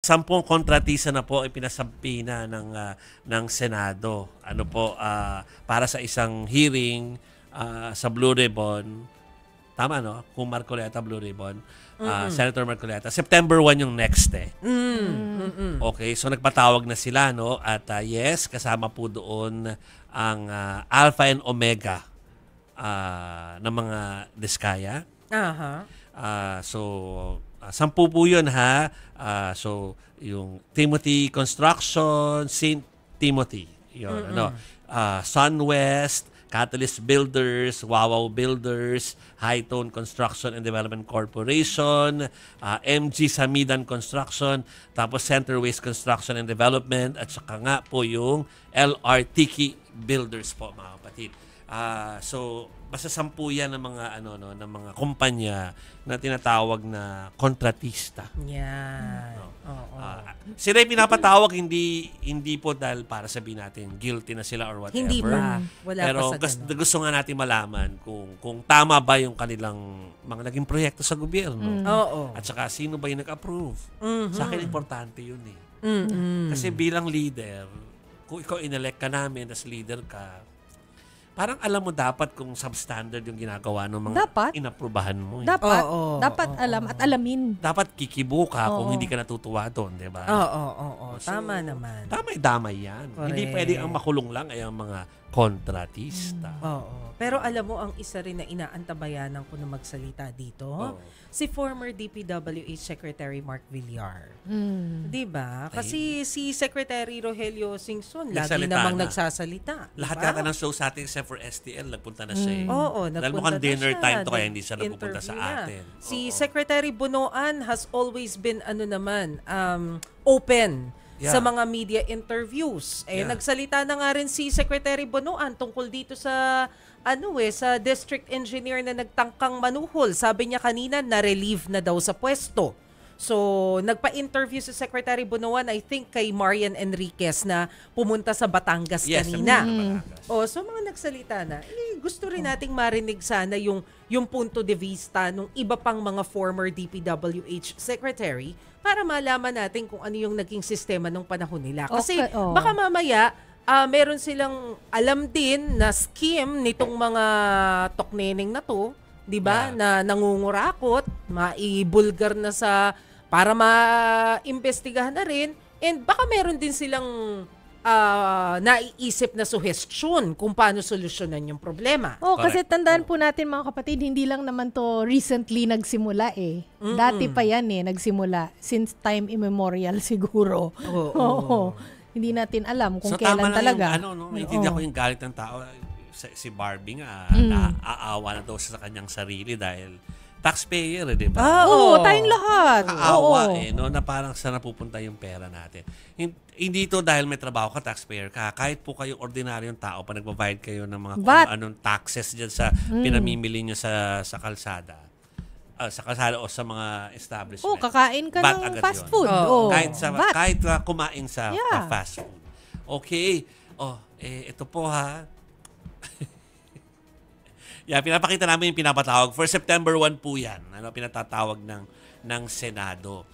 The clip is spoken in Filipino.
10 kontratista na po ipinasampi na ng Senado. Ano po, para sa isang hearing sa Blue Ribbon. Tama, no? Kung Marcoleta, Blue Ribbon. Senator Marcoleta. September 1 yung next Okay, so nagpatawag na sila, no? At yes, kasama po doon ang Alpha and Omega ng mga Diskaya. So, 10 po yun, ha? So, yung Timothy Construction, St. Timothy. Yun, Sunwest, Catalyst Builders, Wawaw Builders, Hightone Construction and Development Corporation, MG Samidan Construction, tapos Center Waste Construction and Development, at saka nga po yung LRTK Builders po, mga kapatid. So basta 10 yan ng mga ng mga kumpanya na tinatawag na kontratista. Yan. Sila yung pinapatawag hindi po dahil para sabihin natin guilty na sila or whatever. Hindi pa. Wala pero pa sa gusto nga natin malaman kung tama ba yung kanilang mga naging proyekto sa gobyerno. At saka sino ba yung nag-approve. Sa akin importante yun eh. Kasi bilang leader, kung ikaw inelect ka namin as leader ka, parang alam mo dapat kung substandard yung ginagawa ng mga inaprubahan mo. Dapat alam at alamin. Dapat kikibo ka kung hindi ka natutuwa doon, di ba? So, tama naman. Damay yan. Correct. Hindi pwede ang makulong lang ay ang mga kontratista. Pero alam mo, ang isa rin na inaantabayanan ko na magsalita dito, si former DPWH Secretary Mark Villar. Diba? Kasi si Secretary Rogelio Singson, lagi namang nagsasalita. Lahat yata ng show sa atin except for STL, nagpunta na siya. Dahil mukhang nagpunta dinner na siya. time to kaya hindi siya nagpupunta sa atin. Si Secretary Bunoan has always been open sa mga media interviews. Nagsalita na nga rin si Secretary Bunoan tungkol dito sa sa district engineer na nagtangkang manuhol. Sabi niya kanina na-relieve na daw sa pwesto. So, nagpa-interview si Secretary Bunoan, I think kay Marian Enriquez na pumunta sa Batangas kanina. So mga nagsalita na. Gusto rin nating marinig sana yung punto de vista ng iba pang mga former DPWH secretary para malaman natin kung ano yung naging sistema nung panahon nila. Kasi baka mamaya meron silang alam din na scheme nitong mga tokneneng na to, 'di ba? Na nangungurakot, maibulgar na para maimbestigahan na rin, and baka meron din silang naiisip na suhestyon kung paano solusyonan yung problema. Kasi tandaan po natin mga kapatid, hindi lang naman to recently nagsimula eh. Dati pa yan nagsimula. Since time immemorial siguro. Hindi natin alam kung kailan talaga. Maintindihan ko yung galit ng tao. Si Barbie nga, naaawa na daw sa kanyang sarili dahil taxpayer, di ba? Tayong lahat. Kaawa na parang saan napupunta yung pera natin. Hindi to dahil may trabaho ka, taxpayer ka. Kahit po kayong ordinaryong tao, pa nagbabayad kayo ng mga anong taxes dyan sa pinamimili nyo sa kalsada. Sa kalsada o sa mga establishment. Kakain ka ng fast food. Kahit kumain sa fast food. Okay. Ito po ha. Pinapakita namin yung pinapatawag. For September 1 po yan. Pinatatawag ng Senado.